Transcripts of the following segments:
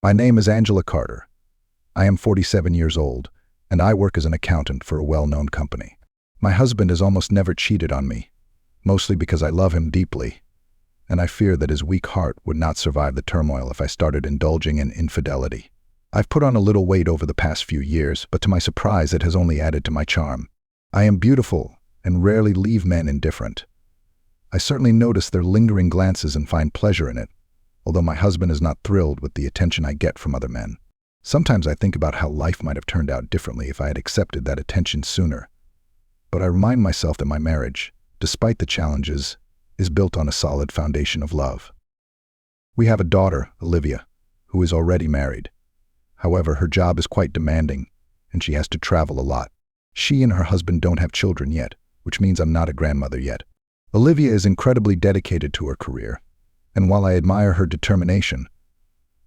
My name is Angela Carter. I am 47 years old, and I work as an accountant for a well-known company. My husband has almost never cheated on me, mostly because I love him deeply, and I fear that his weak heart would not survive the turmoil if I started indulging in infidelity. I've put on a little weight over the past few years, but to my surprise, it has only added to my charm. I am beautiful and rarely leave men indifferent. I certainly notice their lingering glances and find pleasure in it, although my husband is not thrilled with the attention I get from other men. Sometimes I think about how life might have turned out differently if I had accepted that attention sooner. But I remind myself that my marriage, despite the challenges, is built on a solid foundation of love. We have a daughter, Olivia, who is already married. However, her job is quite demanding, and she has to travel a lot. She and her husband don't have children yet, which means I'm not a grandmother yet. Olivia is incredibly dedicated to her career, and while I admire her determination,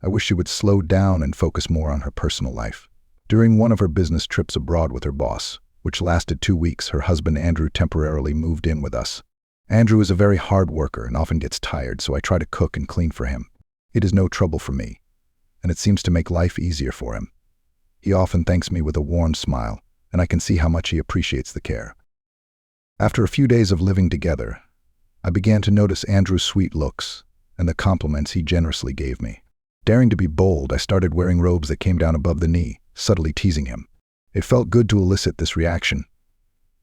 I wish she would slow down and focus more on her personal life. During one of her business trips abroad with her boss, which lasted 2 weeks, her husband Andrew temporarily moved in with us. Andrew is a very hard worker and often gets tired, so I try to cook and clean for him. It is no trouble for me, and it seems to make life easier for him. He often thanks me with a warm smile, and I can see how much he appreciates the care. After a few days of living together, I began to notice Andrew's sweet looks and the compliments he generously gave me. Daring to be bold, I started wearing robes that came down above the knee, subtly teasing him. It felt good to elicit this reaction,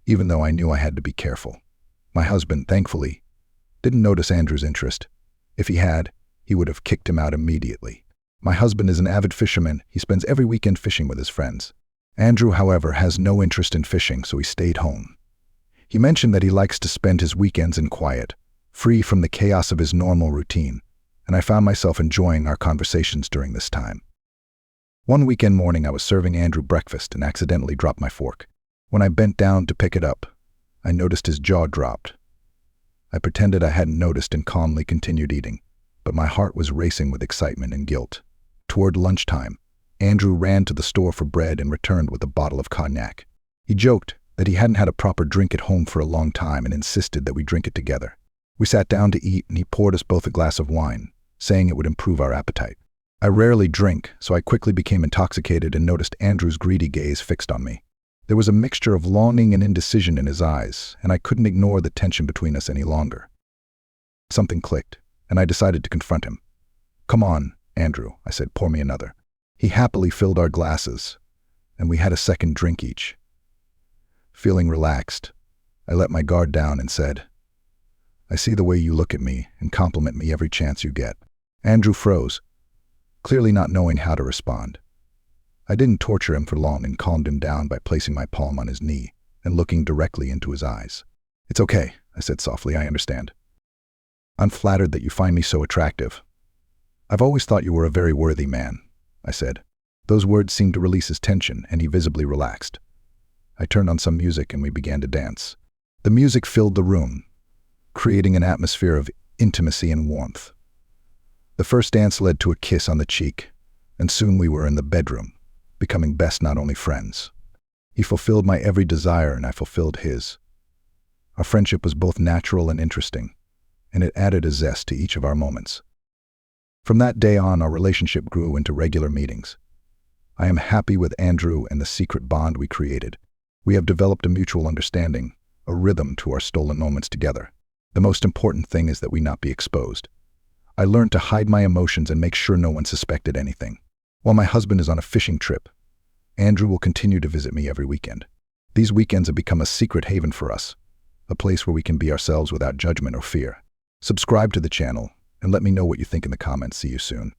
even though I knew I had to be careful. My husband, thankfully, didn't notice Andrew's interest. If he had, he would have kicked him out immediately. My husband is an avid fisherman. He spends every weekend fishing with his friends. Andrew, however, has no interest in fishing, so he stayed home. He mentioned that he likes to spend his weekends in quiet, free from the chaos of his normal routine, and I found myself enjoying our conversations during this time. One weekend morning, I was serving Andrew breakfast and accidentally dropped my fork. When I bent down to pick it up, I noticed his jaw dropped. I pretended I hadn't noticed and calmly continued eating, but my heart was racing with excitement and guilt. Toward lunchtime, Andrew ran to the store for bread and returned with a bottle of cognac. He joked that he hadn't had a proper drink at home for a long time and insisted that we drink it together. We sat down to eat, and he poured us both a glass of wine, saying it would improve our appetite. I rarely drink, so I quickly became intoxicated and noticed Andrew's greedy gaze fixed on me. There was a mixture of longing and indecision in his eyes, and I couldn't ignore the tension between us any longer. Something clicked, and I decided to confront him. "Come on, Andrew," I said, "pour me another." He happily filled our glasses, and we had a second drink each. Feeling relaxed, I let my guard down and said, "I see the way you look at me and compliment me every chance you get." Andrew froze, clearly not knowing how to respond. I didn't torture him for long and calmed him down by placing my palm on his knee and looking directly into his eyes. "It's okay," I said softly, "I understand. I'm flattered that you find me so attractive. I've always thought you were a very worthy man," I said. Those words seemed to release his tension, and he visibly relaxed. I turned on some music and we began to dance. The music filled the room, creating an atmosphere of intimacy and warmth. The first dance led to a kiss on the cheek, and soon we were in the bedroom, becoming best, not only friends. He fulfilled my every desire and I fulfilled his. Our friendship was both natural and interesting, and it added a zest to each of our moments. From that day on, our relationship grew into regular meetings. I am happy with Andrew and the secret bond we created. We have developed a mutual understanding, a rhythm to our stolen moments together. The most important thing is that we not be exposed. I learned to hide my emotions and make sure no one suspected anything. While my husband is on a fishing trip, Andrew will continue to visit me every weekend. These weekends have become a secret haven for us, a place where we can be ourselves without judgment or fear. Subscribe to the channel and let me know what you think in the comments. See you soon.